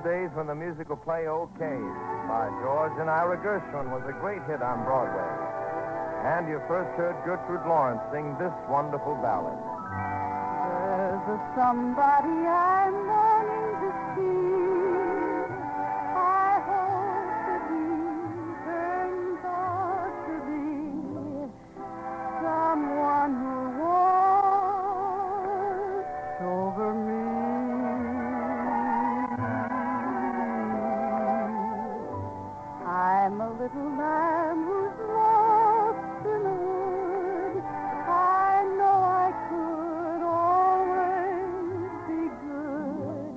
days when the musical play OK by George and Ira Gershwin was a great hit on Broadway. And you first heard Gertrude Lawrence sing this wonderful ballad. There's a somebody I'm longing to see. I hope that he turns out to be someone who watches over me. I'm a little lamb who's lost in the wood. I know I could always be good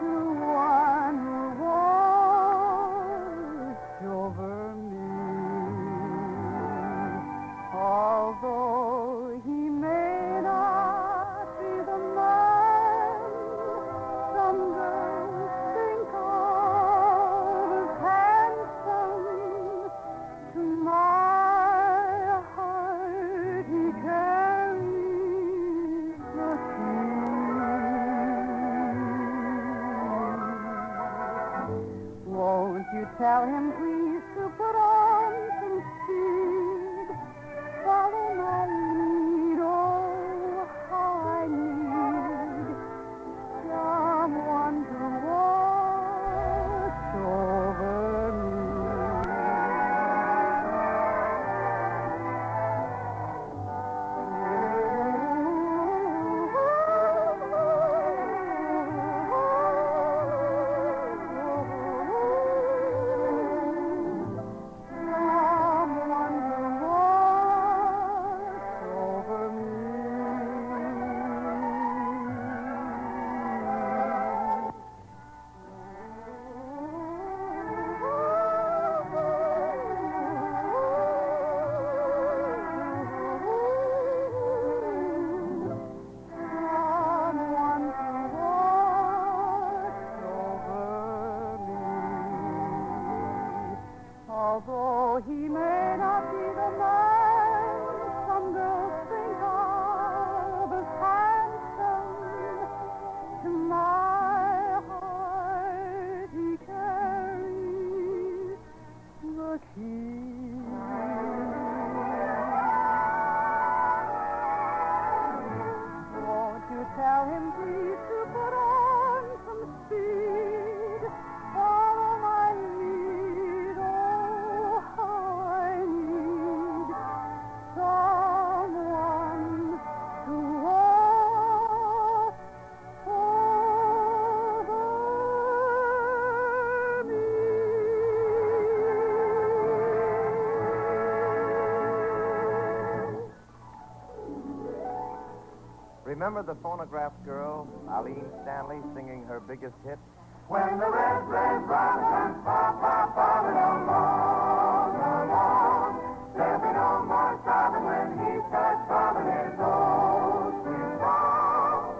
to one who watched over me. Although he may not be the man some girls think of as handsome, to my heart he carries the key. Won't you tell him please to put on some speed? Follow my lead, oh, how I need someone to watch over me. Someone to watch over me. Someone to watch over me. Although he may not be the man some girls think of as handsome, to my heart he carries the key. Won't you tell him please to put on some speed? Follow my lead, oh, how I need someone to watch over me. Remember the phonograph girl, Aline Stanley, singing her biggest hit? When the red, red robin comes bobbing along, along, there'll be no more sobbing when he starts bobbing his old sweet song.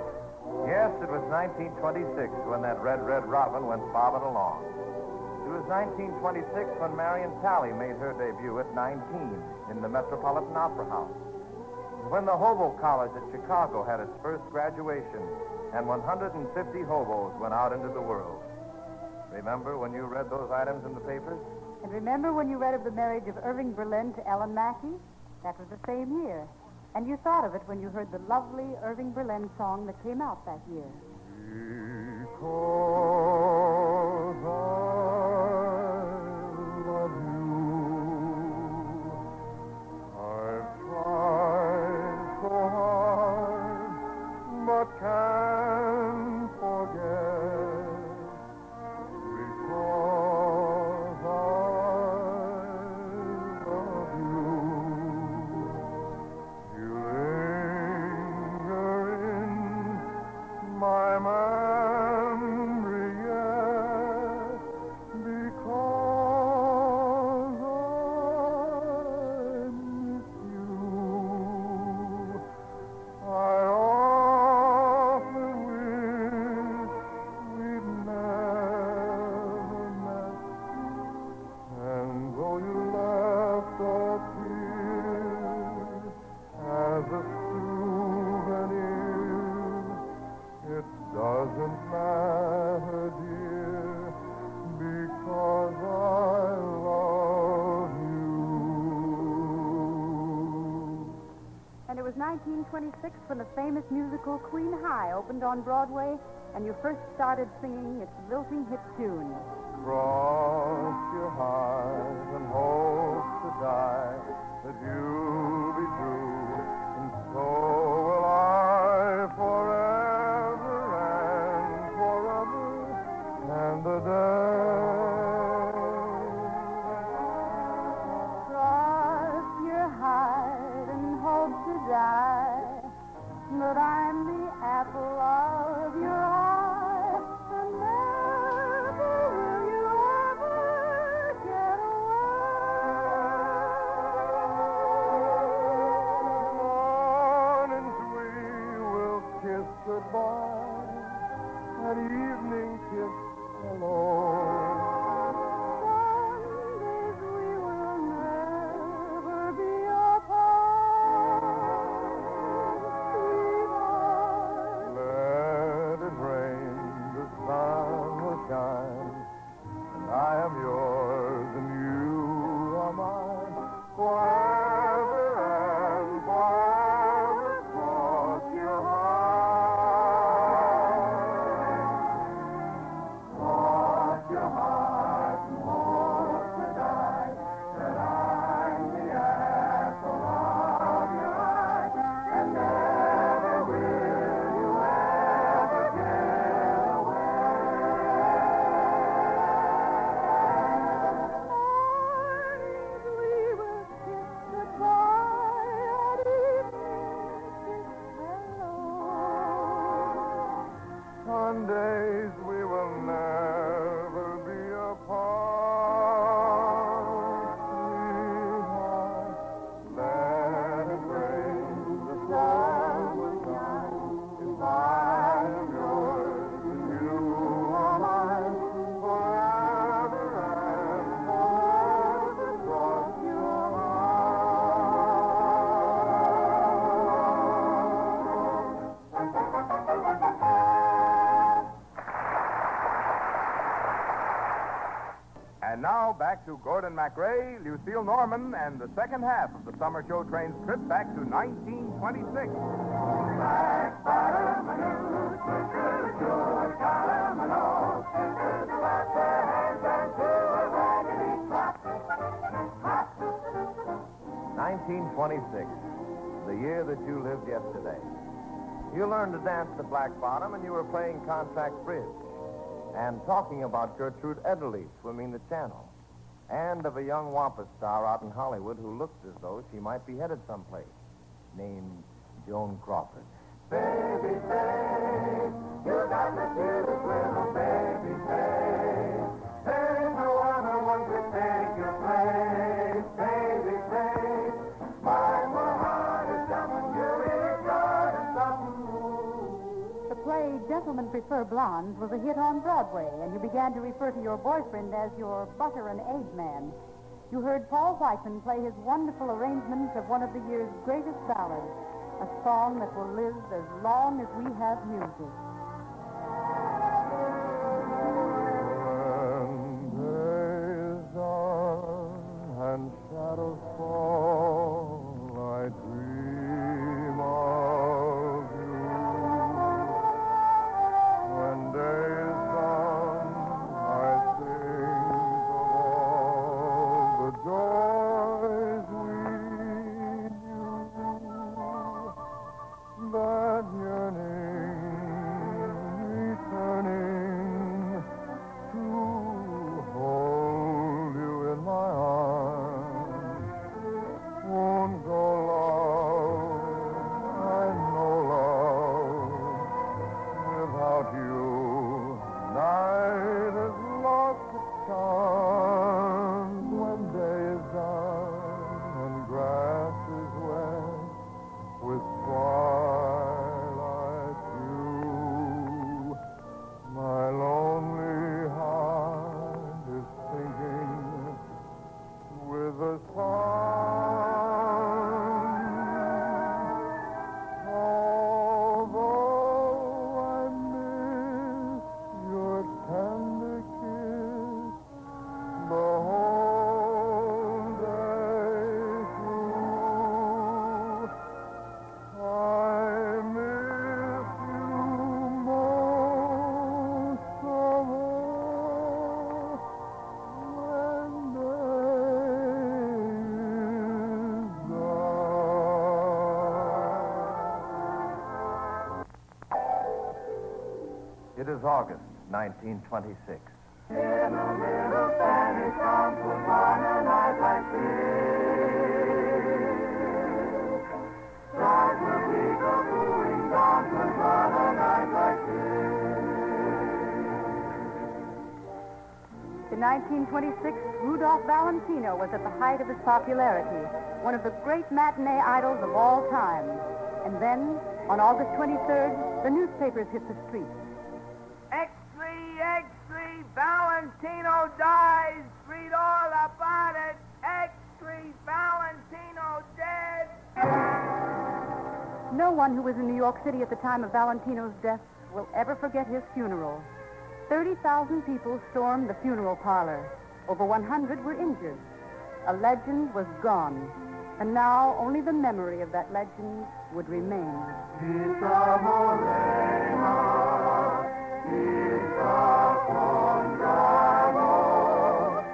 Yes, it was 1926 when that red, red robin went bobbing along. It was 1926 when Marion Talley made her debut at 19 in the Metropolitan Opera House. When the Hobo College at Chicago had its first graduation, and 150 hobos went out into the world. Remember when you read those items in the papers? And remember when you read of the marriage of Irving Berlin to Ellen Mackey? That was the same year. And you thought of it when you heard the lovely Irving Berlin song that came out that year. Because I love you, I've tried so hard, but can't forget. Because I love you, you linger in my memory. was 1926 when the famous musical Queen High opened on Broadway, and you first started singing its lilting hit tune. Cross your heart and hope to die that you'll be true, and so will I forever and forever and the day. Cross your heart and hope to die that I'm the apple of your eye, and never will you ever get Mornings we will kiss goodbye, that evening kiss hello. Some days we will never be apart, sweetheart. Let it rain, the sun will shine, and I am yours and you are mine. Forever and forever, cross your heart. Cross your heart and hope to die that I'm the apple of your eye, and never will you ever get Mornings we will kiss goodbye, at evening kiss hello. Sundays we will never be apart, sweetheart. Let it rain, the sun will shine. If I am yours and you are mine, forever and forever, cross your heart. And now back to Gordon MacRae, Lucille Norman, and the second half of the summer show train's trip back to 1926. (1926), the year that you lived yesterday. You learned to dance the black bottom, and you were playing contract bridge, and talking about Gertrude Ederle swimming the channel, and of a young Wampus star out in Hollywood who looked as though she might be headed someplace, named Joan Crawford. Baby, babe, you got the cutest little baby face. There is no other one to take your place, baby, babe. My heart is jumping, you is starting something. The play Gentlemen Prefer Blondes was a hit on Broadway, and you began to refer to your boyfriend as your butter and egg man. You heard Paul Whiteman play his wonderful arrangement of one of the year's greatest ballads, a song that will live as long as we have music. When day is done and shadows fall, I dream of you. When day is done, I think of all the joys we knew. That yearning returning to hold you in my arms won't go long It is August 1926. In a little Spanish town was born a night like this. Stars will be go-cooling down was born a night like this. In 1926, Rudolph Valentino was at the height of his popularity, one of the great matinee idols of all time. And then, on August 23rd, the newspapers hit the streets. X3, Valentino dies. Read all about it. X3, Valentino dead. No one who was in New York City at the time of Valentino's death will ever forget his funeral. 30,000 people stormed the funeral parlor. Over 100 were injured. A legend was gone. And now only the memory of that legend would remain. Pizza Morena, Pizza con Bravo,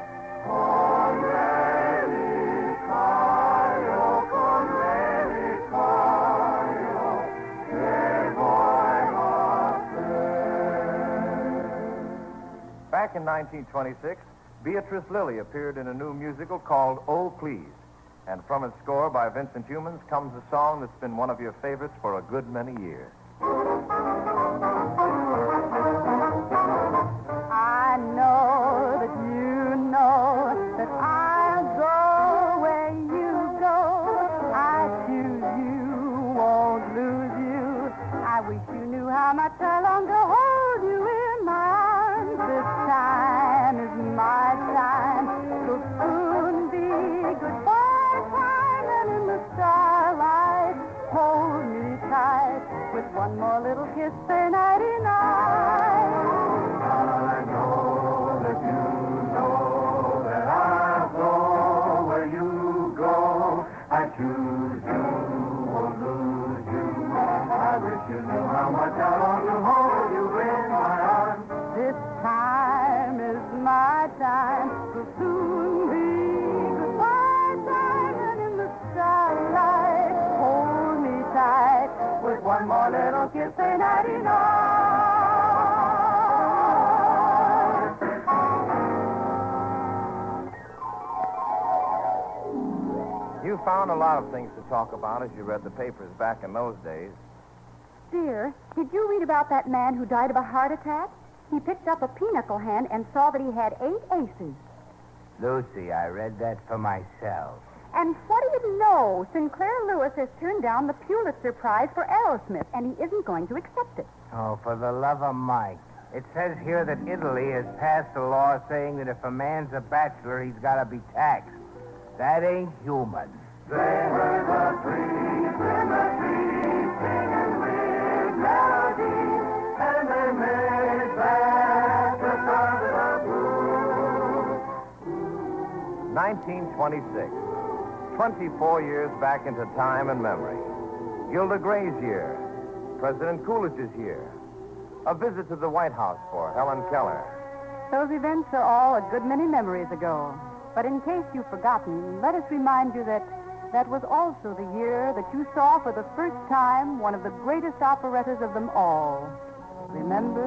con relicario, que voy a hacer. Back in 1926, Beatrice Lillie appeared in a new musical called Oh, Please. And from its score by Vincent Youmans comes a song that's been one of your favorites for a good many years. I know that you know that I'll go where you go. I choose you, won't lose you. I wish you knew how much I long to hold you in my arms. This time is my time. It'll soon be goodbye. Starlight, hold me tight with one more little kiss, say nighty-night. I know that you know that I'll go where you go. I choose you, won't lose you. I wish you knew how much I long to hold you in my arms. This time is my time, will soon be goodbye time, and in the starlight, hold me tight with one more little kiss, say nighty-night. You found a lot of things to talk about as you read the papers back in those days. Dear, did you read about that man who died of a heart attack? He picked up a pinochle hand and saw that he had 8 aces. Lucy, I read that for myself. And what do you know? Sinclair Lewis has turned down the Pulitzer Prize for Aerosmith, and he isn't going to accept it. Oh, for the love of Mike. It says here that Italy has passed a law saying that if a man's a bachelor, he's got to be taxed. That ain't human. They heard the trees in the trees singing weird melodies, and they made back the sound of the blues. 1926. 24 years back into time and memory. Gilda Gray's year. President Coolidge's year. A visit to the White House for Helen Keller. Those events are all a good many memories ago. But in case you've forgotten, let us remind you that that was also the year that you saw for the first time one of the greatest operettas of them all. Remember?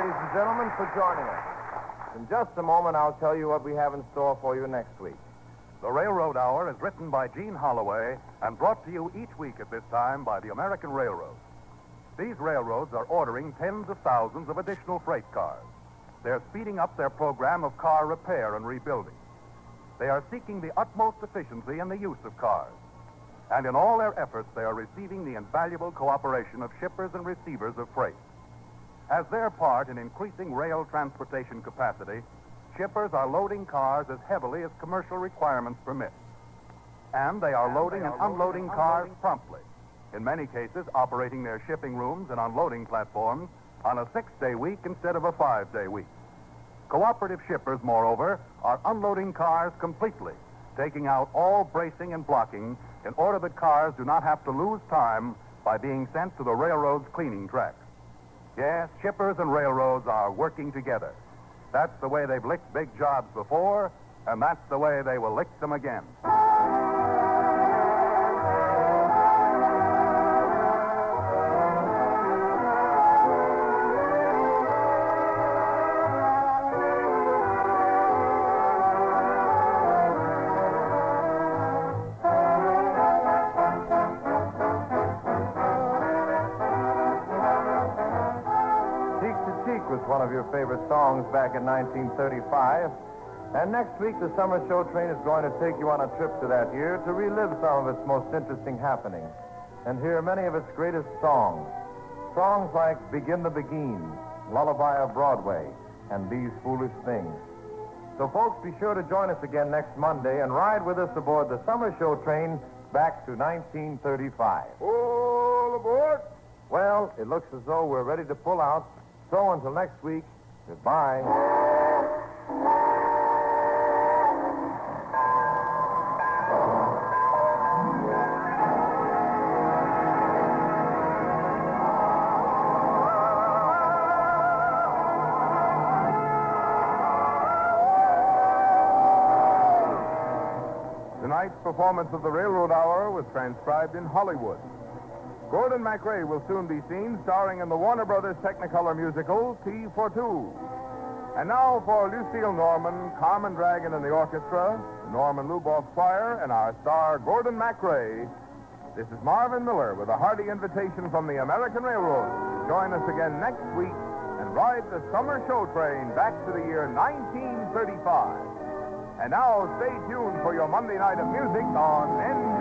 ladies and gentlemen, for joining us. In just a moment, I'll tell you what we have in store for you next week. The Railroad Hour is written by Gene Holloway and brought to you each week at this time by the American Railroad. These railroads are ordering tens of thousands of additional freight cars. They're speeding up their program of car repair and rebuilding. They are seeking the utmost efficiency in the use of cars. And in all their efforts, they are receiving the invaluable cooperation of shippers and receivers of freight. As their part in increasing rail transportation capacity, shippers are loading cars as heavily as commercial requirements permit. And they are loading and unloading cars promptly, in many cases operating their shipping rooms and unloading platforms on a 6-day week instead of a 5-day week. Cooperative shippers, moreover, are unloading cars completely, taking out all bracing and blocking in order that cars do not have to lose time by being sent to the railroad's cleaning tracks. Yes, shippers and railroads are working together. That's the way they've licked big jobs before, and that's the way they will lick them again. Was one of your favorite songs back in 1935. And next week, the summer show train is going to take you on a trip to that year to relive some of its most interesting happenings and hear many of its greatest songs. Songs like Begin the Beguine, Lullaby of Broadway, and These Foolish Things. So, folks, be sure to join us again next Monday and ride with us aboard the summer show train back to 1935. All aboard! Well, it looks as though we're ready to pull out. So until next week, goodbye. Tonight's performance of the Railroad Hour was transcribed in Hollywood. Gordon MacRae will soon be seen starring in the Warner Brothers Technicolor musical, T for Two. And now for Lucille Norman, Carmen Dragon and the orchestra, the Norman Luboff Choir, and our star, Gordon MacRae. This is Marvin Miller with a hearty invitation from the American Railroad to join us again next week and ride the summer show train back to the year 1935. And now stay tuned for your Monday night of music on NBC.